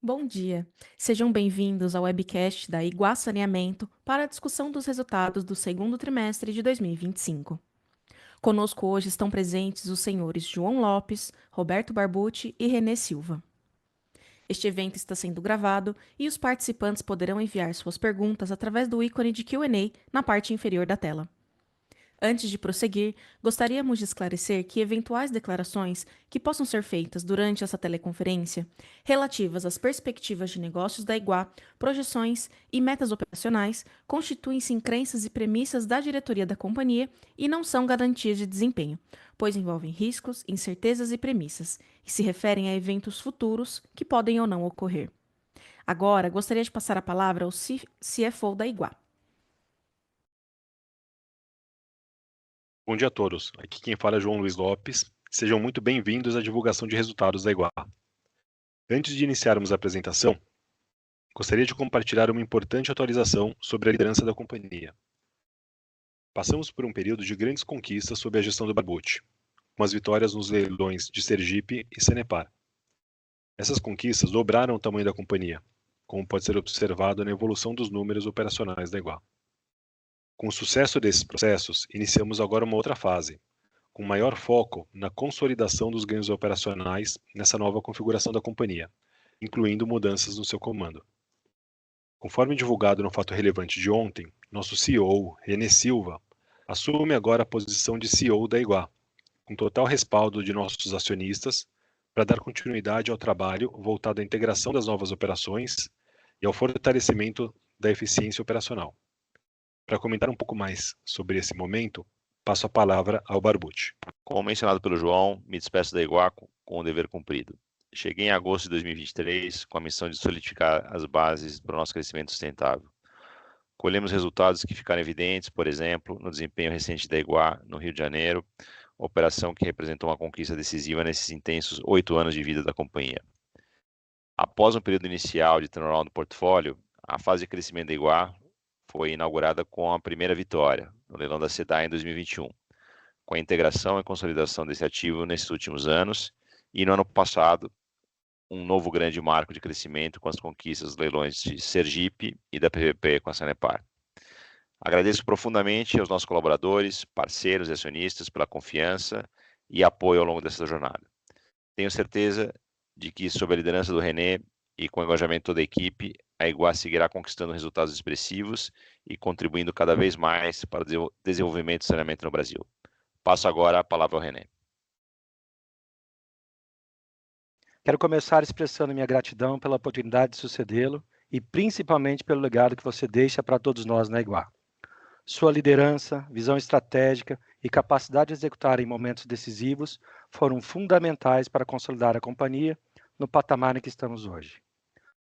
Bom dia. Sejam bem-vindos ao webcast da Iguá Saneamento para a discussão dos resultados do segundo trimestre de 2025. Conosco hoje estão presentes os senhores João Lopes, Roberto Barbucci e Renê Silva. Este evento está sendo gravado e os participantes poderão enviar suas perguntas através do ícone de Q&A na parte inferior da tela. Antes de prosseguir, gostaríamos de esclarecer que eventuais declarações que possam ser feitas durante essa teleconferência, relativas às perspectivas de negócios da Iguá, projeções e metas operacionais, constituem-se em crenças e premissas da diretoria da companhia e não são garantias de desempenho, pois envolvem riscos, incertezas e premissas, e se referem a eventos futuros que podem ou não ocorrer. Agora, gostaria de passar a palavra ao CFO da Iguá. Bom dia a todos. Aqui quem fala é João Luiz Lopes. Sejam muito bem-vindos à divulgação de resultados da Iguá. Antes de iniciarmos a apresentação, gostaria de compartilhar uma importante atualização sobre a liderança da companhia. Passamos por um período de grandes conquistas sob a gestão do Barbucci, com as vitórias nos leilões de Sergipe e Sanepar. Essas conquistas dobraram o tamanho da companhia, como pode ser observado na evolução dos números operacionais da Iguá. Com o sucesso desses processos, iniciamos agora uma outra fase, com maior foco na consolidação dos ganhos operacionais nessa nova configuração da companhia, incluindo mudanças no seu comando. Conforme divulgado no fato relevante de ontem, nosso CEO, Renê Silva, assume agora a posição de CEO da Iguá, com total respaldo de nossos acionistas, para dar continuidade ao trabalho voltado à integração das novas operações e ao fortalecimento da eficiência operacional. Para comentar um pouco mais sobre esse momento, passo a palavra ao Barbucci. Como mencionado pelo João, me despeço da Iguá com o dever cumprido. Cheguei em agosto de 2023 com a missão de solidificar as bases para o nosso crescimento sustentável. Colhemos resultados que ficaram evidentes, por exemplo, no desempenho recente da Iguá no Rio de Janeiro, operação que representou uma conquista decisiva nesses intensos 8 anos de vida da companhia. Após um período inicial de turnaround do portfólio, a fase de crescimento da Iguá foi inaugurada com a primeira vitória, no leilão da SEDAI em 2021. Com a integração e consolidação desse ativo nesses últimos anos, e no ano passado, um novo grande marco de crescimento com as conquistas dos leilões de Sergipe e da PVP com a Sanepar. Agradeço profundamente aos nossos colaboradores, parceiros e acionistas pela confiança e apoio ao longo dessa jornada. Tenho certeza de que, sob a liderança do Renê e com o engajamento de toda a equipe, a Iguá seguirá conquistando resultados expressivos e contribuindo cada vez mais para o desenvolvimento do saneamento no Brasil. Passo agora a palavra ao Renê. Quero começar expressando minha gratidão pela oportunidade de sucedê-lo e principalmente pelo legado que você deixa para todos nós na Iguá. Sua liderança, visão estratégica e capacidade de executar em momentos decisivos foram fundamentais para consolidar a companhia no patamar em que estamos hoje.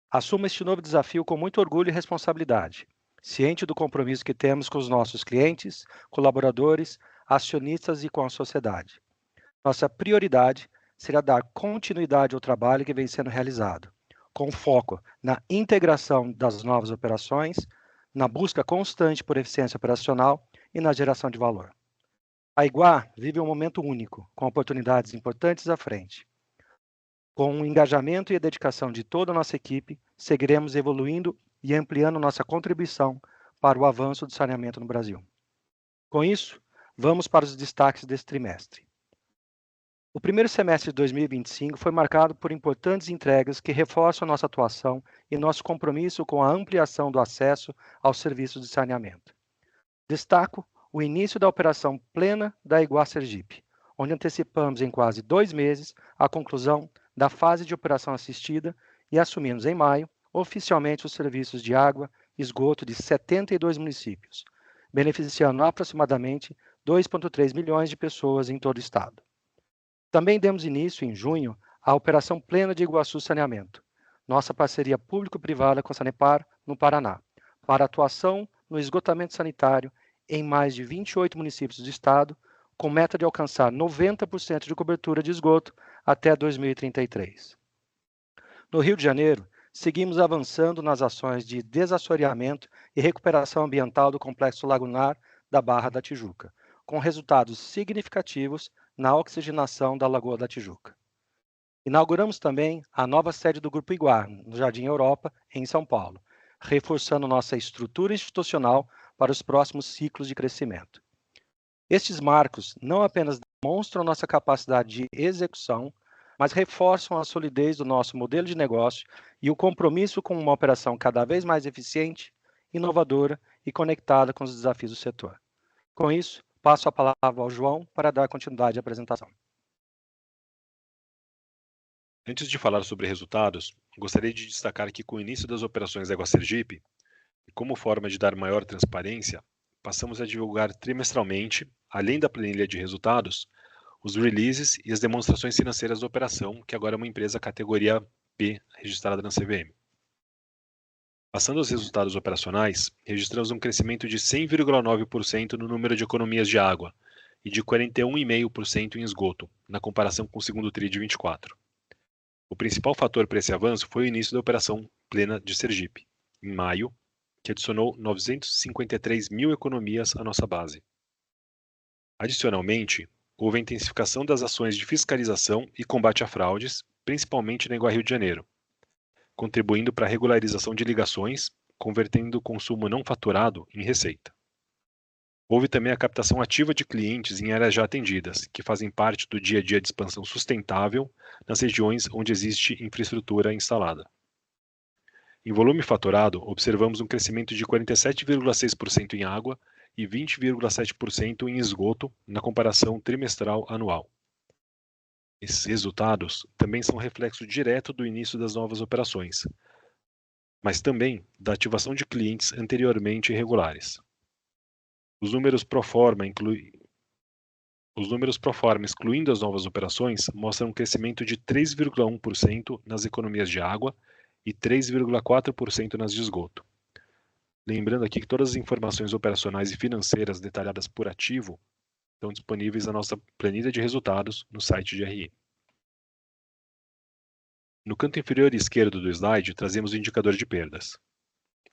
Assumo este novo desafio com muito orgulho e responsabilidade, ciente do compromisso que temos com os nossos clientes, colaboradores, acionistas e com a sociedade. Nossa prioridade será dar continuidade ao trabalho que vem sendo realizado, com foco na integração das novas operações, na busca constante por eficiência operacional e na geração de valor. A Iguá vive um momento único, com oportunidades importantes à frente. Com o engajamento e a dedicação de toda a nossa equipe, seguiremos evoluindo e ampliando nossa contribuição para o avanço do saneamento no Brasil. Com isso, vamos para os destaques deste trimestre. O primeiro semestre de 2025 foi marcado por importantes entregas que reforçam nossa atuação e nosso compromisso com a ampliação do acesso aos serviços de saneamento. Destaco o início da operação plena da Iguá Sergipe, onde antecipamos em quase 2 meses a conclusão da fase de operação assistida e assumimos em maio oficialmente os serviços de água e esgoto de 72 municípios, beneficiando aproximadamente 2,3 milhões de pessoas em todo o estado. Também demos início, em junho, à Operação Plena de Iguaçu Saneamento, nossa parceria público-privada com a Sanepar, no Paraná, para atuação no esgotamento sanitário em mais de 28 municípios do estado, com meta de alcançar 90% de cobertura de esgoto até 2033. No Rio de Janeiro, seguimos avançando nas ações de desassoreamento e recuperação ambiental do complexo lagunar da Barra da Tijuca, com resultados significativos na oxigenação da Lagoa da Tijuca. Inauguramos também a nova sede do Grupo Iguá, no Jardim Europa, em São Paulo, reforçando nossa estrutura institucional para os próximos ciclos de crescimento. Estes marcos não apenas demonstram nossa capacidade de execução, mas reforçam a solidez do nosso modelo de negócio e o compromisso com uma operação cada vez mais eficiente, inovadora e conectada com os desafios do setor. Com isso, passo a palavra ao João para dar continuidade à apresentação. Antes de falar sobre resultados, gostaria de destacar que com o início das operações da Égua Sergipe, e como forma de dar maior transparência, passamos a divulgar trimestralmente, além da planilha de resultados, os releases e as demonstrações financeiras da operação, que agora é uma empresa categoria P, registrada na CVM. Passando aos resultados operacionais, registramos um crescimento de 100,9% no número de economias de água e de 41,5% em esgoto, na comparação com o segundo TRI de 24. O principal fator para esse avanço foi o início da operação plena de Sergipe, em maio, que adicionou 953 mil economias à nossa base. Adicionalmente, houve a intensificação das ações de fiscalização e combate a fraudes, principalmente na Iguá Rio de Janeiro, contribuindo para a regularização de ligações, convertendo o consumo não faturado em receita. Houve também a captação ativa de clientes em áreas já atendidas, que fazem parte do dia a dia de expansão sustentável nas regiões onde existe infraestrutura instalada. Em volume faturado, observamos um crescimento de 47,6% em água e 20,7% em esgoto na comparação trimestral anual. Esses resultados também são reflexo direto do início das novas operações, mas também da ativação de clientes anteriormente irregulares. Os números pro forma, excluindo as novas operações, mostram um crescimento de 3,1% nas economias de água e 3,4% nas de esgoto. Lembrando aqui que todas as informações operacionais e financeiras detalhadas por ativo estão disponíveis na nossa planilha de resultados no site de RI. No canto inferior esquerdo do slide, trazemos o indicador de perdas.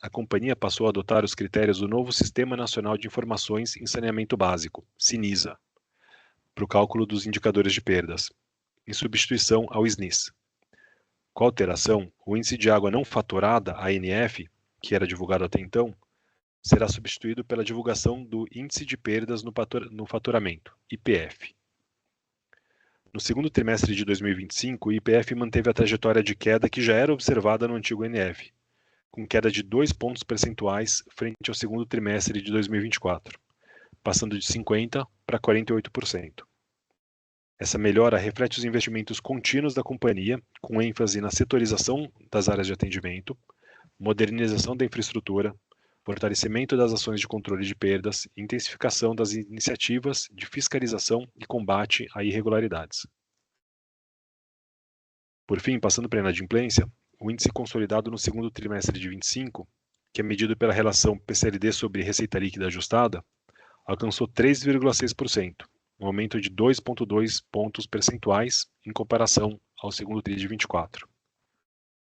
A companhia passou a adotar os critérios do novo Sistema Nacional de Informações em Saneamento Básico, SINISA, para o cálculo dos indicadores de perdas, em substituição ao SNIS. Com a alteração, o Índice de Água Não Faturada, ANF, que era divulgado até então, será substituído pela divulgação do Índice de Perdas no Faturamento, IPF. No segundo trimestre de 2025, o IPF manteve a trajetória de queda que já era observada no antigo NF, com queda de 2 pontos percentuais frente ao segundo trimestre de 2024, passando de 50% para 48%. Essa melhora reflete os investimentos contínuos da companhia, com ênfase na setorização das áreas de atendimento, modernização da infraestrutura, fortalecimento das ações de controle de perdas e intensificação das iniciativas de fiscalização e combate a irregularidades. Por fim, passando para a inadimplência, o índice consolidado no segundo trimestre de 25, que é medido pela relação PCLD sobre receita líquida ajustada, alcançou 3,6%, um aumento de 2,2 pontos percentuais em comparação ao segundo TRI de 24.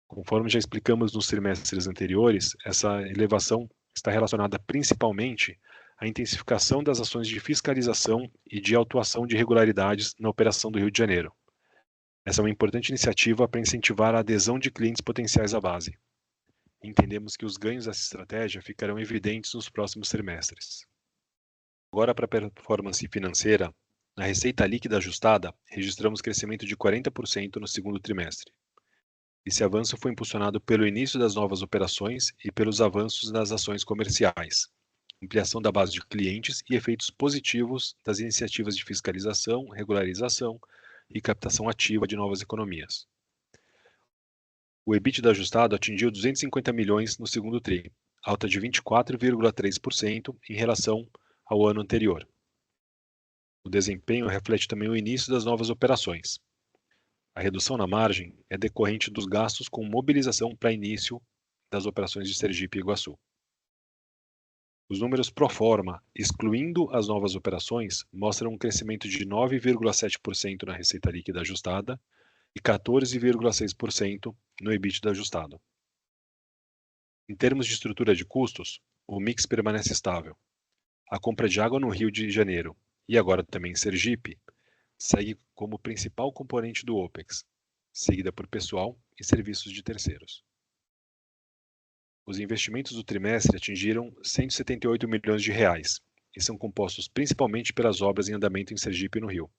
Conforme já explicamos nos trimestres anteriores, essa elevação está relacionada principalmente à intensificação das ações de fiscalização e de autuação de irregularidades na operação do Rio de Janeiro. Essa é uma importante iniciativa para incentivar a adesão de clientes potenciais à base. Entendemos que os ganhos dessa estratégia ficarão evidentes nos próximos trimestres. Agora, para a performance financeira, na receita líquida ajustada, registramos crescimento de 40% no segundo trimestre. Esse avanço foi impulsionado pelo início das novas operações e pelos avanços nas ações comerciais, ampliação da base de clientes e efeitos positivos das iniciativas de fiscalização, regularização e captação ativa de novas economias. O EBITDA ajustado atingiu 250 milhões no segundo TRI, alta de 24,3% em relação ao ano anterior. O desempenho reflete também o início das novas operações. A redução na margem é decorrente dos gastos com mobilização para início das operações de Sergipe e Iguaçu. Os números pro forma, excluindo as novas operações, mostram um crescimento de 9,7% na receita líquida ajustada e 14,6% no EBITDA ajustado. Em termos de estrutura de custos, o mix permanece estável. A compra de água no Rio de Janeiro e agora também em Sergipe segue como principal componente do OPEX, seguida por pessoal e serviços de terceiros. Os investimentos do trimestre atingiram R$ 178 milhões e são compostos principalmente pelas obras em andamento em Sergipe e no Rio,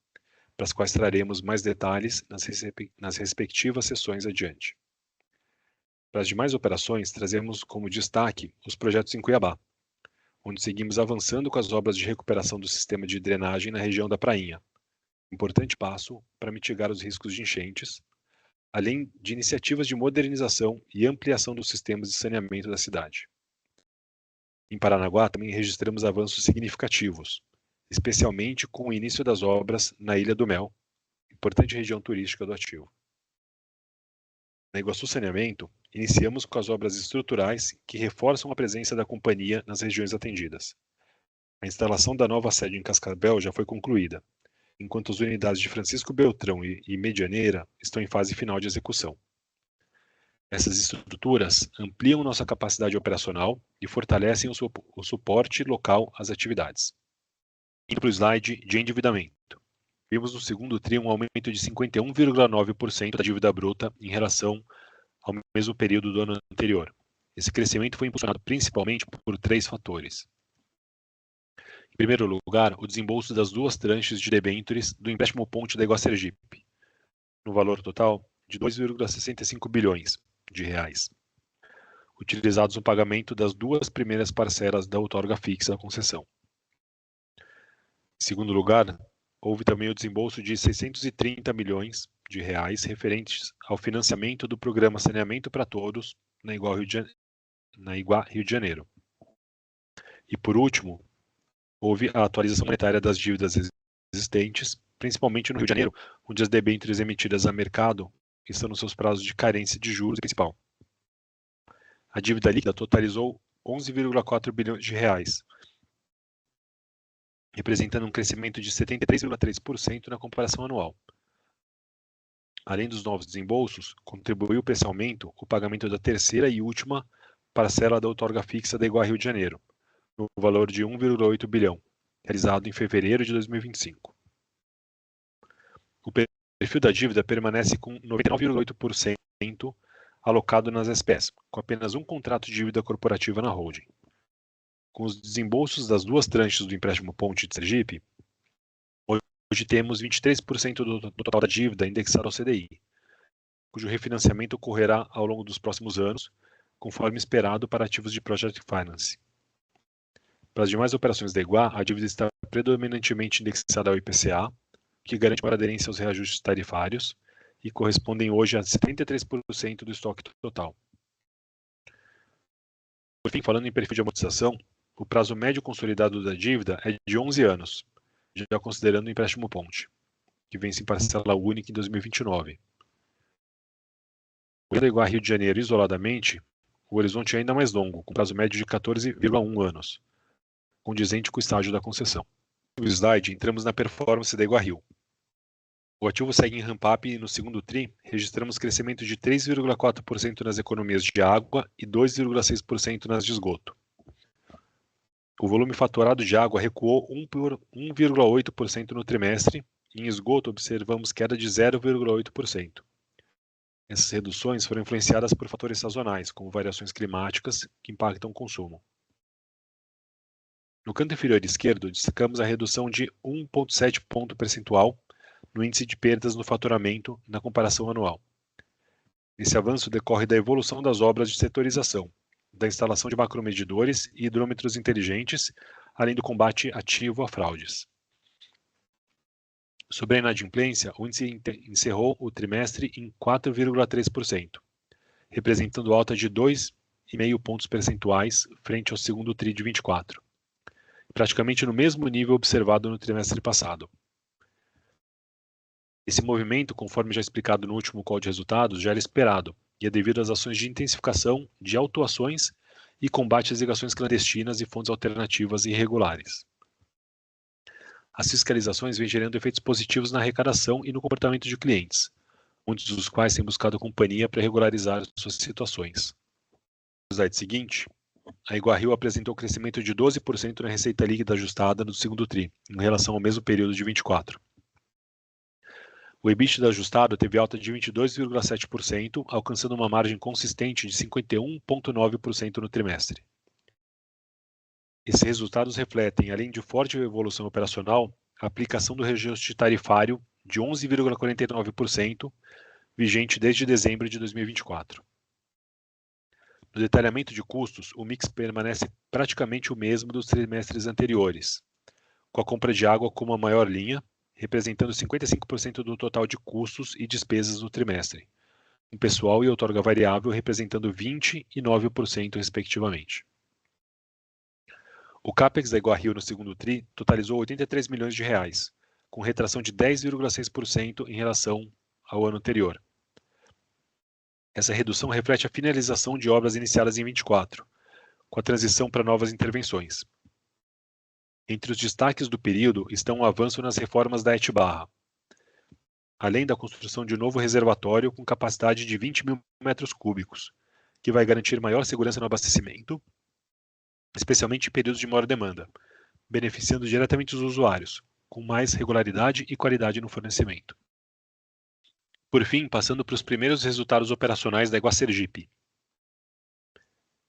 para as quais traremos mais detalhes nas respectivas sessões adiante. Para as demais operações, trazemos como destaque os projetos em Cuiabá, onde seguimos avançando com as obras de recuperação do sistema de drenagem na região da Prainha, importante passo para mitigar os riscos de enchentes, além de iniciativas de modernização e ampliação dos sistemas de saneamento da cidade. Em Paranaguá, também registramos avanços significativos, especialmente com o início das obras na Ilha do Mel, importante região turística do ativo. Na Iguaçu Saneamento, iniciamos com as obras estruturais que reforçam a presença da companhia nas regiões atendidas. A instalação da nova sede em Cascavel já foi concluída, enquanto as unidades de Francisco Beltrão e Medianeira estão em fase final de execução. Essas estruturas ampliam nossa capacidade operacional e fortalecem o suporte local às atividades. Indo para o slide de endividamento. Vimos no segundo TRI um aumento de 51,9% da dívida bruta em relação ao mesmo período do ano anterior. Esse crescimento foi impulsionado principalmente por 3 fatores. Em primeiro lugar, o desembolso das 2 tranches de debêntures do empréstimo Ponte da Iguá Sergipe, no valor total de R$ 2,65 bilhões, utilizados no pagamento das 2 primeiras parcelas da outorga fixa da concessão. Em segundo lugar, houve também o desembolso de R$ 630 milhões referentes ao financiamento do programa Saneamento para Todos na Iguá Rio de Janeiro. E por último, houve a atualização monetária das dívidas existentes, principalmente no Rio de Janeiro, onde as debêntures emitidas a mercado estão nos seus prazos de carência de juros e principal. A dívida líquida totalizou R$ 11,4 bilhões, representando um crescimento de 73,3% na comparação anual. Além dos novos desembolsos, contribuiu para esse aumento o pagamento da terceira e última parcela da outorga fixa da Iguá Rio de Janeiro, no valor de 1,8 bilhão, realizado em fevereiro de 2025. O perfil da dívida permanece com 99,8% alocado nas SPEs, com apenas um contrato de dívida corporativa na holding. Com os desembolsos das 2 tranches do empréstimo Ponte de Sergipe, hoje temos 23% do total da dívida indexado ao CDI, cujo refinanciamento ocorrerá ao longo dos próximos anos, conforme esperado para ativos de Project Finance. Para as demais operações da Iguá, a dívida está predominantemente indexada ao IPCA, que garante maior aderência aos reajustes tarifários e correspondem hoje a 73% do estoque total. Por fim, falando em perfil de amortização, o prazo médio consolidado da dívida é de 11 anos, já considerando o empréstimo Ponte, que vence em parcela única em 2029. Olhando a Iguá Rio de Janeiro isoladamente, o horizonte é ainda mais longo, com prazo médio de 14,1 anos, condizente com o estágio da concessão. No slide, entramos na performance da Iguá Rio. O ativo segue em ramp-up e no segundo TRI registramos crescimento de 3,4% nas economias de água e 2,6% nas de esgoto. O volume faturado de água recuou 1,8% no trimestre e em esgoto observamos queda de 0,8%. Essas reduções foram influenciadas por fatores sazonais, como variações climáticas, que impactam o consumo. No canto inferior esquerdo, destacamos a redução de 1,7 ponto percentual no índice de perdas no faturamento na comparação anual. Esse avanço decorre da evolução das obras de setorização, da instalação de macromedidores e hidrômetros inteligentes, além do combate ativo a fraudes. Sobre a inadimplência, o índice encerrou o trimestre em 4,3%, representando alta de 2,5 pontos percentuais frente ao segundo TRI de 24, praticamente no mesmo nível observado no trimestre passado. Esse movimento, conforme já explicado no último call de resultados, já era esperado e é devido às ações de intensificação de autuações e combate às ligações clandestinas e fontes alternativas e irregulares. As fiscalizações vêm gerando efeitos positivos na arrecadação e no comportamento de clientes, muitos dos quais têm buscado a companhia para regularizar suas situações. No slide seguinte, a Iguá Rio apresentou crescimento de 12% na receita líquida ajustada no segundo TRI, em relação ao mesmo período de 24. O EBITDA ajustado teve alta de 22,7%, alcançando uma margem consistente de 51,9% no trimestre. Esses resultados refletem, além de forte evolução operacional, a aplicação do reajuste tarifário de 11,49%, vigente desde dezembro de 2024. No detalhamento de custos, o mix permanece praticamente o mesmo dos trimestres anteriores, com a compra de água como a maior linha, representando 55% do total de custos e despesas no trimestre, com pessoal e outorga variável representando 20% e 9%, respectivamente. O CAPEX da EguaRio no segundo TRI totalizou R$ 83 milhões, com retração de 10,6% em relação ao ano anterior. Essa redução reflete a finalização de obras iniciadas em 24, com a transição para novas intervenções. Entre os destaques do período estão o avanço nas reformas da Etibarra, além da construção de um novo reservatório com capacidade de 20 mil metros cúbicos, que vai garantir maior segurança no abastecimento, especialmente em períodos de maior demanda, beneficiando diretamente os usuários, com mais regularidade e qualidade no fornecimento. Por fim, passando para os primeiros resultados operacionais da Eguá Sergipe.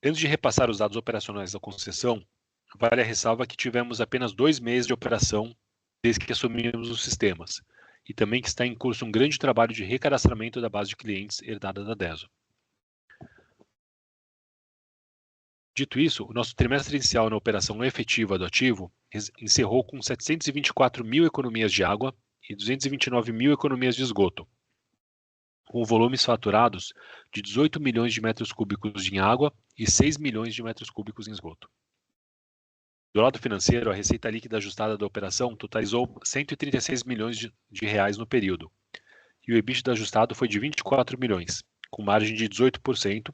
Antes de repassar os dados operacionais da concessão, vale a ressalva que tivemos apenas 2 meses de operação desde que assumimos os sistemas, e também que está em curso um grande trabalho de recadastramento da base de clientes herdada da DESO. Dito isso, o nosso trimestre inicial na operação efetiva do ativo encerrou com 724 mil economias de água e 229 mil economias de esgoto, com volumes faturados de 18 milhões de metros cúbicos em água e 6 milhões de metros cúbicos em esgoto. Do lado financeiro, a receita líquida ajustada da operação totalizou 136 milhões de reais no período, e o EBITDA ajustado foi de 24 milhões, com margem de 18%,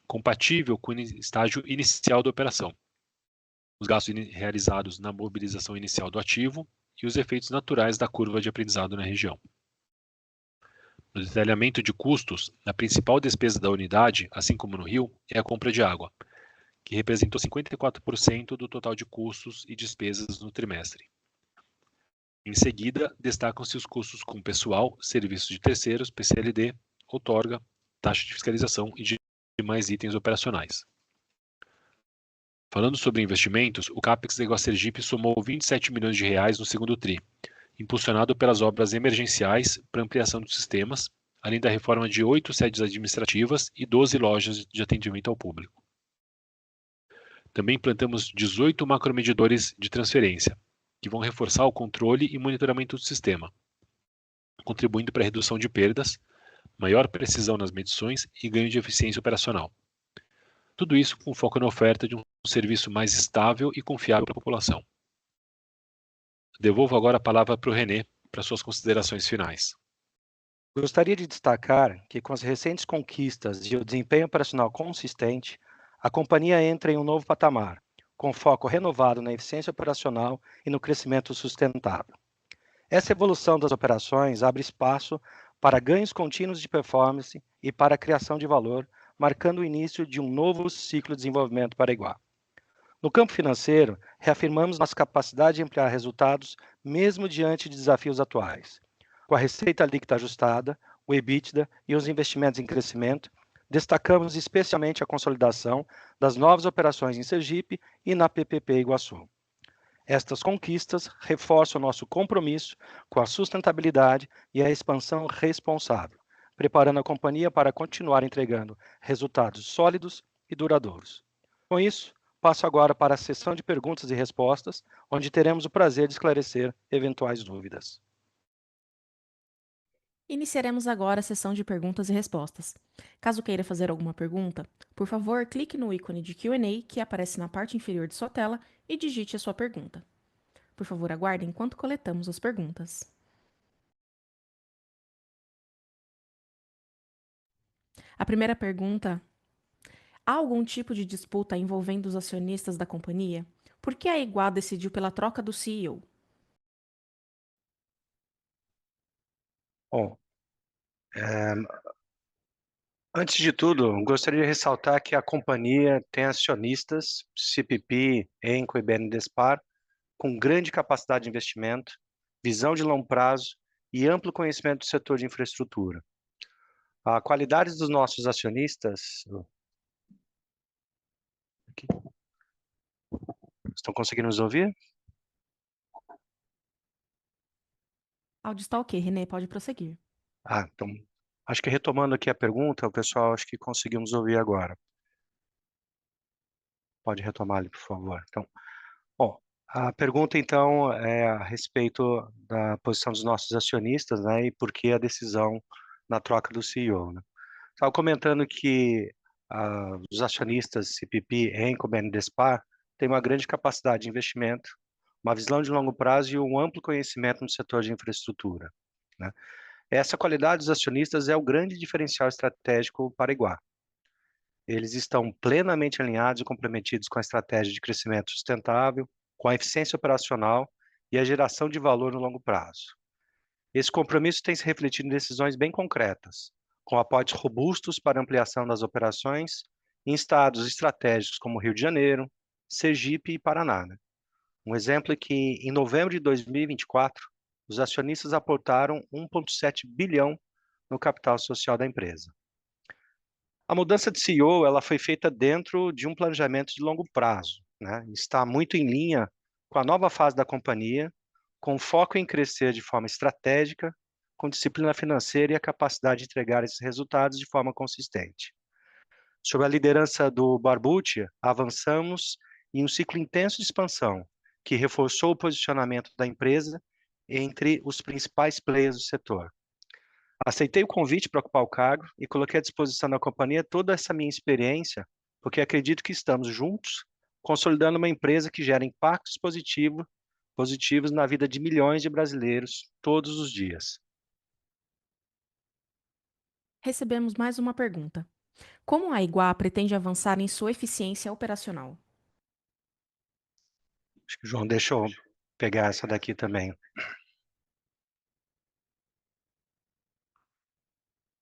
compatível com o estágio inicial da operação, os gastos realizados na mobilização inicial do ativo e os efeitos naturais da curva de aprendizado na região. No detalhamento de custos, a principal despesa da unidade, assim como no Rio, é a compra de água, que representou 54% do total de custos e despesas no trimestre. Em seguida, destacam-se os custos com pessoal, serviços de terceiros, PCLD, outorga, taxa de fiscalização e demais itens operacionais. Falando sobre investimentos, o CAPEX da Eguá Sergipe somou 27 milhões de reais no segundo TRI, impulsionado pelas obras emergenciais para ampliação dos sistemas, além da reforma de 8 sedes administrativas e 12 lojas de atendimento ao público. Também implantamos 18 macromedidores de transferência, que vão reforçar o controle e monitoramento do sistema, contribuindo para a redução de perdas, maior precisão nas medições e ganho de eficiência operacional. Tudo isso com foco na oferta de um serviço mais estável e confiável para a população. Devolvo agora a palavra para o René, para suas considerações finais. Gostaria de destacar que, com as recentes conquistas e o desempenho operacional consistente, a companhia entra em um novo patamar, com foco renovado na eficiência operacional e no crescimento sustentável. Essa evolução das operações abre espaço para ganhos contínuos de performance e para a criação de valor, marcando o início de um novo ciclo de desenvolvimento para a Eguá. No campo financeiro, reafirmamos nossa capacidade de ampliar resultados, mesmo diante de desafios atuais. Com a receita líquida ajustada, o EBITDA e os investimentos em crescimento, destacamos especialmente a consolidação das novas operações em Sergipe e na PPP Iguaçu. Estas conquistas reforçam nosso compromisso com a sustentabilidade e a expansão responsável, preparando a companhia para continuar entregando resultados sólidos e duradouros. Com isso, passo agora para a sessão de perguntas e respostas, onde teremos o prazer de esclarecer eventuais dúvidas. Iniciaremos agora a sessão de perguntas e respostas. Caso queira fazer alguma pergunta, por favor, clique no ícone de Q&A que aparece na parte inferior de sua tela e digite a sua pergunta. Por favor, aguarde enquanto coletamos as perguntas. A primeira pergunta: há algum tipo de disputa envolvendo os acionistas da companhia? Por que a Eguá decidiu pela troca do CEO? Bom, antes de tudo, gostaria de ressaltar que a companhia tem acionistas, CPP, Enco e BNDESPAR, com grande capacidade de investimento, visão de longo prazo e amplo conhecimento do setor de infraestrutura. A qualidade dos nossos acionistas... Aqui. Estão conseguindo nos ouvir? Áudio está ok, Renê, pode prosseguir. Então, acho que retomando aqui a pergunta, o pessoal acho que conseguimos ouvir agora. Pode retomar ali, por favor. Então, bom, a pergunta então é a respeito da posição dos nossos acionistas, né, e por que a decisão na troca do CEO, né? Estava comentando que os acionistas CPP, Enco, Bendespar têm uma grande capacidade de investimento, uma visão de longo prazo e um amplo conhecimento no setor de infraestrutura, né? Essa qualidade dos acionistas é o grande diferencial estratégico para a Iguá. Eles estão plenamente alinhados e comprometidos com a estratégia de crescimento sustentável, com a eficiência operacional e a geração de valor no longo prazo. Esse compromisso tem se refletido em decisões bem concretas, com aportes robustos para ampliação das operações em estados estratégicos como Rio de Janeiro, Sergipe e Paraná, né? Um exemplo é que, em novembro de 2024, os acionistas aportaram 1,7 bilhão no capital social da empresa. A mudança de CEO ela foi feita dentro de um planejamento de longo prazo, né? Está muito em linha com a nova fase da companhia, com foco em crescer de forma estratégica, com disciplina financeira e a capacidade de entregar esses resultados de forma consistente. Sob a liderança do Barbucci, avançamos em um ciclo intenso de expansão, que reforçou o posicionamento da empresa entre os principais players do setor. Aceitei o convite para ocupar o cargo e coloquei à disposição da companhia toda essa minha experiência, porque acredito que estamos juntos, consolidando uma empresa que gera impactos positivos na vida de milhões de brasileiros todos os dias. Recebemos mais uma pergunta. Como a Iguá pretende avançar em sua eficiência operacional? Acho que o João deixa eu pegar essa daqui também.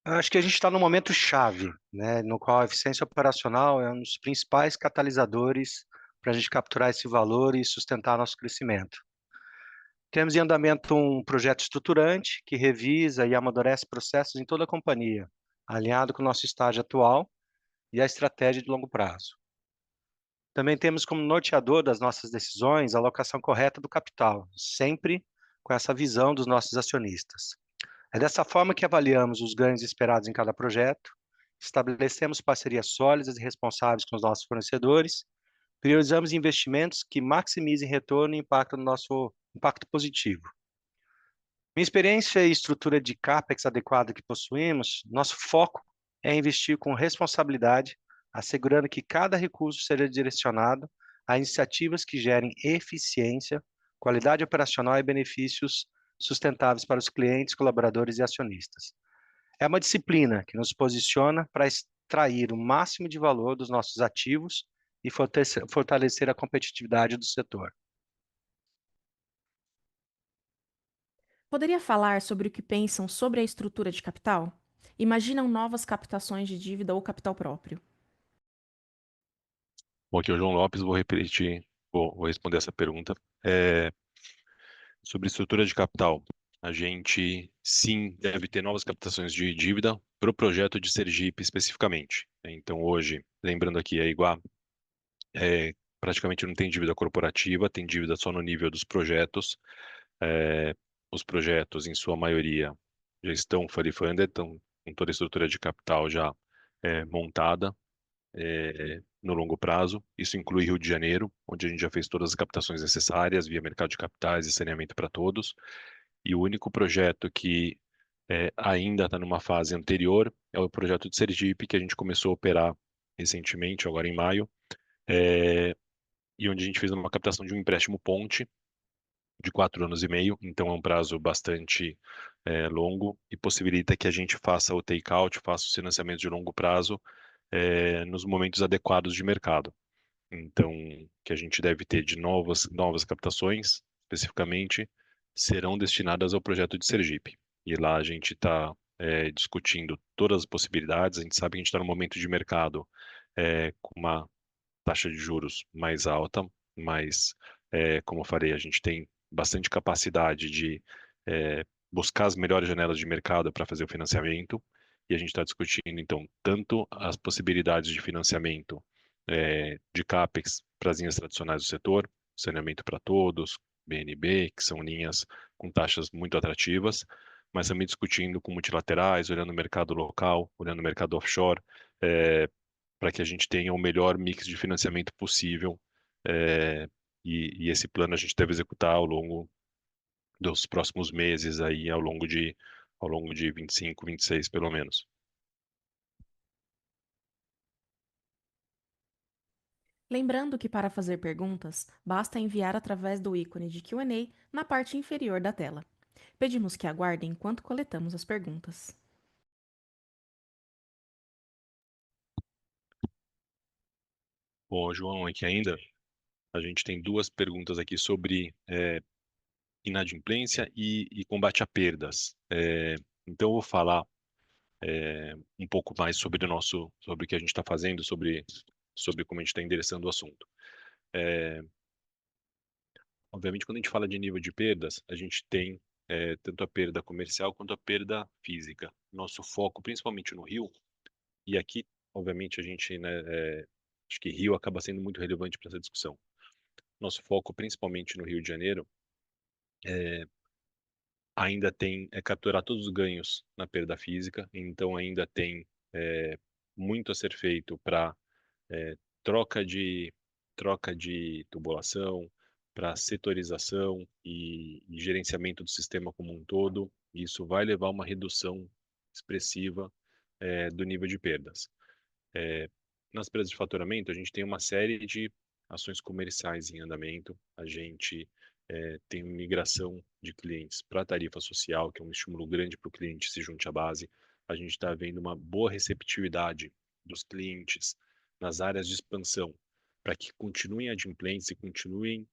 Acho que a gente está num momento chave, né, no qual a eficiência operacional é um dos principais catalisadores para a gente capturar esse valor e sustentar nosso crescimento. Temos em andamento um projeto estruturante que revisa e amadurece processos em toda a companhia, alinhado com o nosso estágio atual e a estratégia de longo prazo. Também temos como norteador das nossas decisões a alocação correta do capital, sempre com essa visão dos nossos acionistas. É dessa forma que avaliamos os ganhos esperados em cada projeto, estabelecemos parcerias sólidas e responsáveis com os nossos fornecedores, priorizamos investimentos que maximizem retorno e impacto no nosso impacto positivo. Minha experiência e estrutura de CAPEX adequada que possuímos, nosso foco é investir com responsabilidade, assegurando que cada recurso seja direcionado a iniciativas que gerem eficiência, qualidade operacional e benefícios sustentáveis para os clientes, colaboradores e acionistas. É uma disciplina que nos posiciona para extrair o máximo de valor dos nossos ativos e fortalecer a competitividade do setor. Poderia falar sobre o que pensam sobre a estrutura de capital? Imaginam novas captações de dívida ou capital próprio? Bom, aqui é o João Lopes, vou responder essa pergunta. Sobre estrutura de capital, a gente sim deve ter novas captações de dívida para o projeto de Sergipe especificamente. Então hoje, lembrando aqui, a Iguá praticamente não tem dívida corporativa, tem dívida só no nível dos projetos. Os projetos, em sua maioria, já estão fully funded, estão com toda a estrutura de capital já montada no longo prazo. Isso inclui Rio de Janeiro, onde a gente já fez todas as captações necessárias via mercado de capitais e saneamento para todos. E o único projeto que ainda está numa fase anterior é o projeto de Sergipe, que a gente começou a operar recentemente, agora em maio, e onde a gente fez uma captação de um empréstimo ponte de 4 anos e meio, então é um prazo bastante longo e possibilita que a gente faça o take-out, faça os financiamentos de longo prazo nos momentos adequados de mercado. Então, que a gente deve ter de novas captações, especificamente, serão destinadas ao projeto de Sergipe. E lá a gente está discutindo todas as possibilidades. A gente sabe que a gente está num momento de mercado com uma taxa de juros mais alta, mas, como eu falei, a gente tem bastante capacidade de buscar as melhores janelas de mercado para fazer o financiamento, e a gente está discutindo, então, tanto as possibilidades de financiamento de CAPEX para as linhas tradicionais do setor, saneamento para todos, BNB, que são linhas com taxas muito atrativas, mas também discutindo com multilaterais, olhando o mercado local, olhando o mercado offshore, para que a gente tenha o melhor mix de financiamento possível. é, e esse plano a gente deve executar ao longo dos próximos meses aí, ao longo de 25, 26 pelo menos. Lembrando que para fazer perguntas, basta enviar através do ícone de Q&A na parte inferior da tela. Pedimos que aguardem enquanto coletamos as perguntas. Bom, João, aqui ainda a gente tem duas perguntas aqui sobre inadimplência e combate a perdas. Então eu vou falar um pouco mais sobre o que a gente está fazendo, sobre como a gente está endereçando o assunto. Obviamente, quando a gente fala de nível de perdas, a gente tem tanto a perda comercial quanto a perda física. Nosso foco, principalmente no Rio, e aqui, obviamente, a gente, né, acho que Rio acaba sendo muito relevante para essa discussão. Nosso foco, principalmente no Rio de Janeiro, ainda tem capturar todos os ganhos na perda física, então ainda tem muito a ser feito para é, troca de troca de tubulação, para setorização e gerenciamento do sistema como um todo. Isso vai levar a uma redução expressiva do nível de perdas. Nas perdas de faturamento, a gente tem uma série de ações comerciais em andamento. A gente tem migração de clientes para a tarifa social, que é um estímulo grande para o cliente se junte à base. A gente está vendo uma boa receptividade dos clientes nas áreas de expansão, para que continuem adimplentes e continuem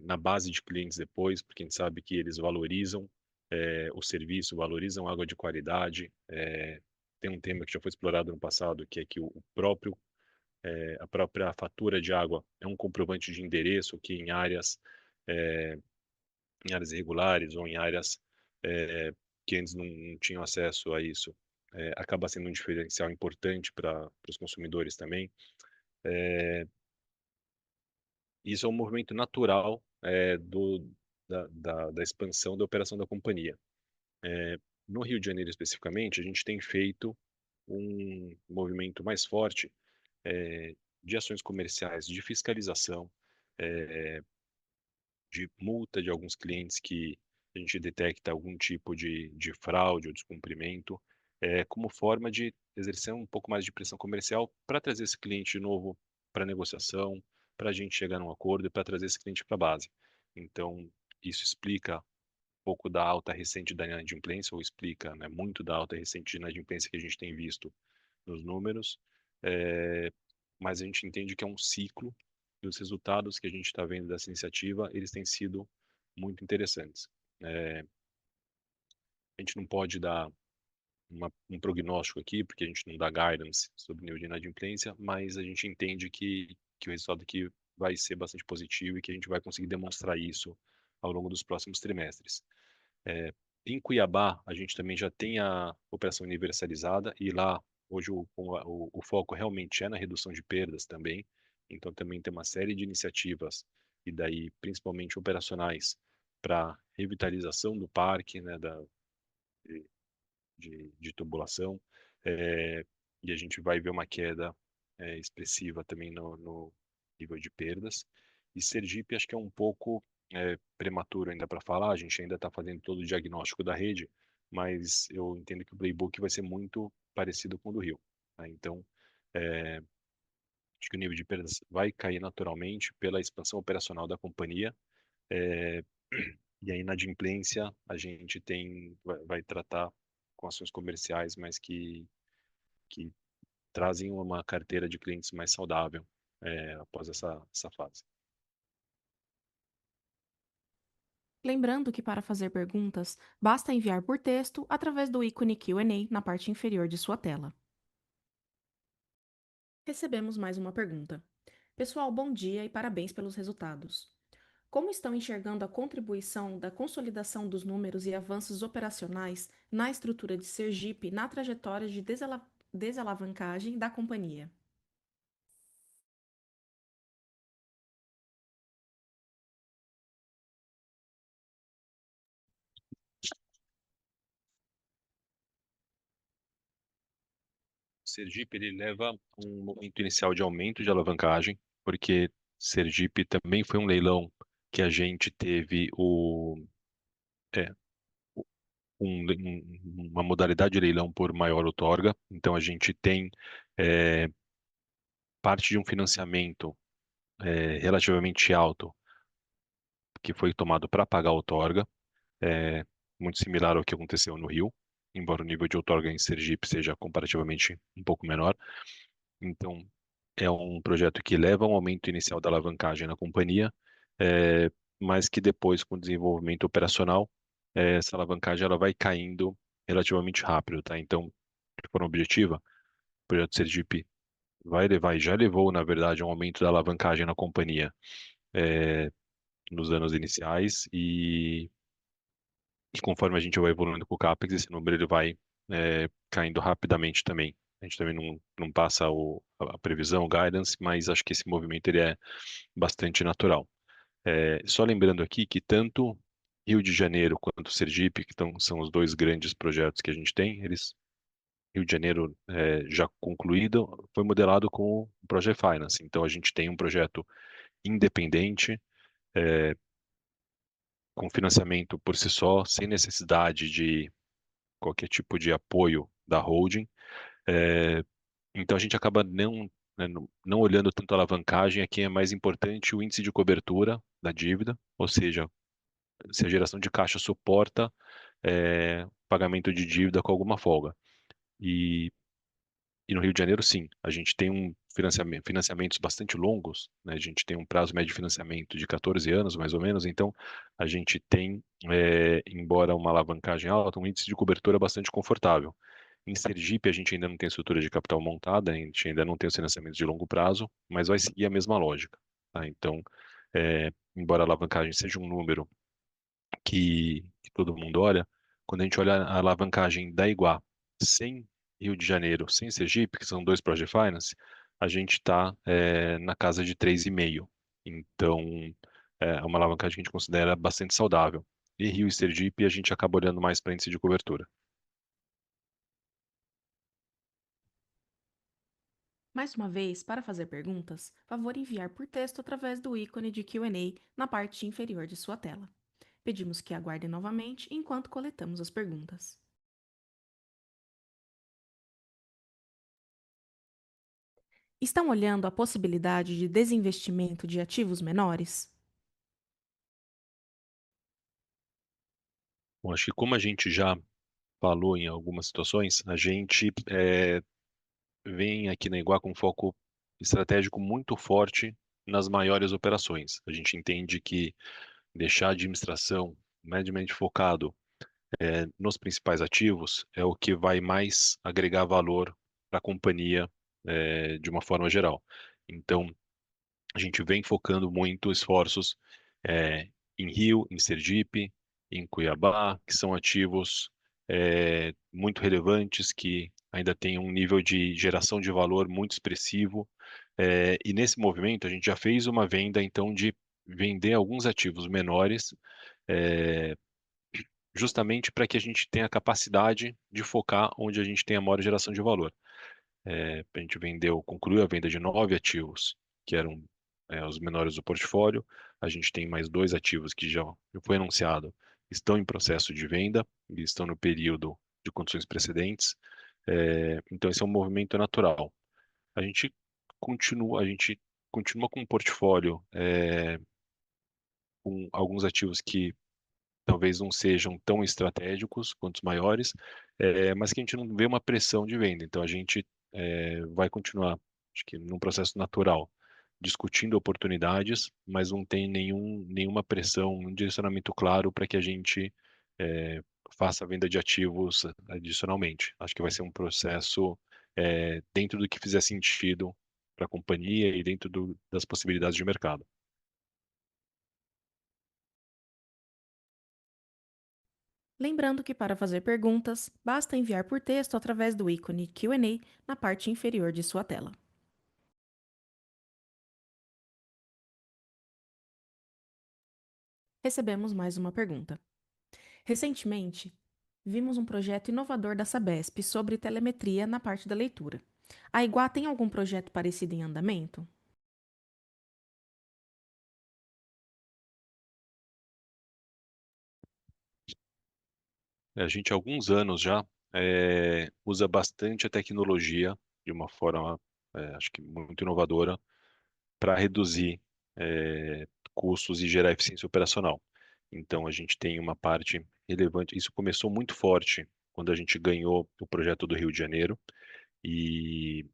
na base de clientes depois, porque a gente sabe que eles valorizam o serviço, valorizam água de qualidade. Tem um tema que já foi explorado no passado, que é que a própria fatura de água é um comprovante de endereço que é, em áreas irregulares ou em áreas que antes não tinham acesso a isso, acaba sendo um diferencial importante para os consumidores também. Isso é um movimento natural da expansão da operação da companhia. No Rio de Janeiro, especificamente, a gente tem feito um movimento mais forte de ações comerciais, de fiscalização, de multa de alguns clientes que a gente detecta algum tipo de fraude ou descumprimento, como forma de exercer um pouco mais de pressão comercial para trazer esse cliente de novo para negociação, para a gente chegar num acordo e para trazer esse cliente para a base. Então, isso explica um pouco da alta recente da inadimplência, ou explica, né, muito da alta recente de inadimplência que a gente tem visto nos números, mas a gente entende que é um ciclo e os resultados que a gente está vendo dessa iniciativa, eles têm sido muito interessantes. A gente não pode dar um prognóstico aqui, porque a gente não dá guidance sobre o nível de inadimplência, mas a gente entende que o resultado aqui vai ser bastante positivo e que a gente vai conseguir demonstrar isso ao longo dos próximos trimestres. Em Cuiabá, a gente também já tem a operação universalizada e lá, hoje, o foco realmente é na redução de perdas também. Então, também tem uma série de iniciativas, e daí principalmente operacionais, para revitalização do parque, né, de, de tubulação. É, e a gente vai ver uma queda expressiva também no nível de perdas. E Sergipe, acho que é um pouco prematuro ainda para falar, a gente ainda está fazendo todo o diagnóstico da rede, mas eu entendo que o playbook vai ser muito parecido com o do Rio. Né? Então, acho que o nível de perdas vai cair naturalmente pela expansão operacional da companhia, é, e a inadimplência a gente vai tratar com ações comerciais, mas que trazem uma carteira de clientes mais saudável após essa fase. Lembrando que para fazer perguntas, basta enviar por texto através do ícone Q&A na parte inferior de sua tela. Recebemos mais uma pergunta. Pessoal, bom dia e parabéns pelos resultados. Como estão enxergando a contribuição da consolidação dos números e avanços operacionais na estrutura de Sergipe na trajetória de desalavancagem da companhia? Sergipe ele leva um momento inicial de aumento de alavancagem, porque Sergipe também foi um leilão que a gente teve é, uma modalidade de leilão por maior outorga. Então a gente tem é, parte de um financiamento relativamente alto que foi tomado para pagar a outorga, é, muito similar ao que aconteceu no Rio, embora o nível de outorga em Sergipe seja comparativamente um pouco menor. Então, é um projeto que leva a um aumento inicial da alavancagem na companhia, é, mas que depois, com o desenvolvimento operacional, essa alavancagem ela vai caindo relativamente rápido, tá? Então, de forma objetiva, o projeto Sergipe vai levar e já levou, na verdade, a um aumento da alavancagem na companhia é, nos anos iniciais e conforme a gente vai evoluindo com o CAPEX, esse número ele vai caindo rapidamente também. A gente também não passa a previsão, o guidance, mas acho que esse movimento ele é bastante natural. Só lembrando aqui que tanto Rio de Janeiro quanto Sergipe, são os dois grandes projetos que a gente tem, Rio de Janeiro já concluído, foi modelado com o Project Finance. Então a gente tem um projeto independente, com financiamento por si só, sem necessidade de qualquer tipo de apoio da holding. É, então a gente acaba não olhando tanto a alavancagem, aqui é mais importante o índice de cobertura da dívida, ou seja, se a geração de caixa suporta pagamento de dívida com alguma folga. E, e no Rio de Janeiro, sim, a gente tem financiamentos bastante longos, né? A gente tem um prazo médio de financiamento de 14 anos, mais ou menos, então a gente tem, embora uma alavancagem alta, um índice de cobertura bastante confortável. Em Sergipe, a gente ainda não tem estrutura de capital montada, a gente ainda não tem os financiamentos de longo prazo, mas vai seguir a mesma lógica, tá? Então, embora a alavancagem seja um número que todo mundo olha, quando a gente olha a alavancagem da Iguá sem Rio de Janeiro, sem Sergipe, que são dois Project Finance, a gente está na casa de 3,5. Então, é uma alavancagem que a gente considera bastante saudável. E Rio e Sergipe, a gente acaba olhando mais para índice de cobertura. Mais uma vez, para fazer perguntas, favor enviar por texto através do ícone de Q&A na parte inferior de sua tela. Pedimos que aguardem novamente enquanto coletamos as perguntas. Estão olhando a possibilidade de desinvestimento de ativos menores? Bom, acho que como a gente já falou em algumas situações, a gente vem aqui na Iguá com um foco estratégico muito forte nas maiores operações. A gente entende que deixar a administração mediamente focado nos principais ativos é o que vai mais agregar valor para a companhia de uma forma geral. Então, a gente vem focando muito esforços em Rio, em Sergipe, em Cuiabá, que são ativos muito relevantes, que ainda têm um nível de geração de valor muito expressivo. E nesse movimento, a gente já fez uma venda, então, de vender alguns ativos menores, é, justamente para que a gente tenha a capacidade de focar onde a gente tem a maior geração de valor. A gente concluiu a venda de 9 ativos, que eram os menores do portfólio. A gente tem mais 2 ativos que já foi anunciado, estão em processo de venda e estão no período de condições precedentes. Então, esse é um movimento natural. A gente continua com um portfólio com alguns ativos que talvez não sejam tão estratégicos quanto os maiores, mas que a gente não vê uma pressão de venda. Então a gente vai continuar, acho que num processo natural, discutindo oportunidades, mas não tem nenhuma pressão, um direcionamento claro para que a gente é, faça a venda de ativos adicionalmente. Acho que vai ser um processo dentro do que fizer sentido para a companhia e dentro das possibilidades de mercado. Lembrando que para fazer perguntas, basta enviar por texto através do ícone Q&A na parte inferior de sua tela. Recebemos mais uma pergunta. Recentemente, vimos um projeto inovador da Sabesp sobre telemetria na parte da leitura. A Iguá tem algum projeto parecido em andamento? A gente há alguns anos já usa bastante a tecnologia de uma forma, acho que muito inovadora, para reduzir custos e gerar eficiência operacional. Então, a gente tem uma parte relevante. Isso começou muito forte quando a gente ganhou o projeto do Rio de Janeiro e,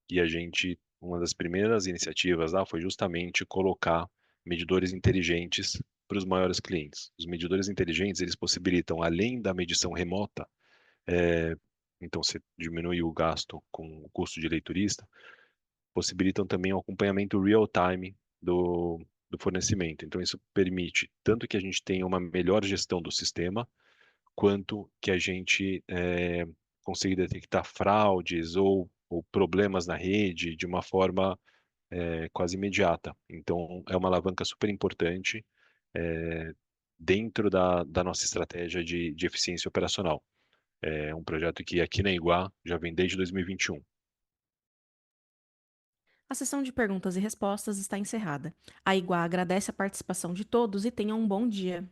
e a gente, uma das primeiras iniciativas lá foi justamente colocar medidores inteligentes para os maiores clientes. Os medidores inteligentes, eles possibilitam, além da medição remota, é, então você diminui o gasto com o custo de leiturista, possibilitam também o acompanhamento real-time do fornecimento. Então, isso permite tanto que a gente tenha uma melhor gestão do sistema, quanto que a gente consiga detectar fraudes ou problemas na rede de uma forma quase imediata. Então, é uma alavanca super importante é, dentro da nossa estratégia de eficiência operacional. É um projeto que aqui na Iguá já vem desde 2021. A sessão de perguntas e respostas está encerrada. A Iguá agradece a participação de todos e tenha um bom dia.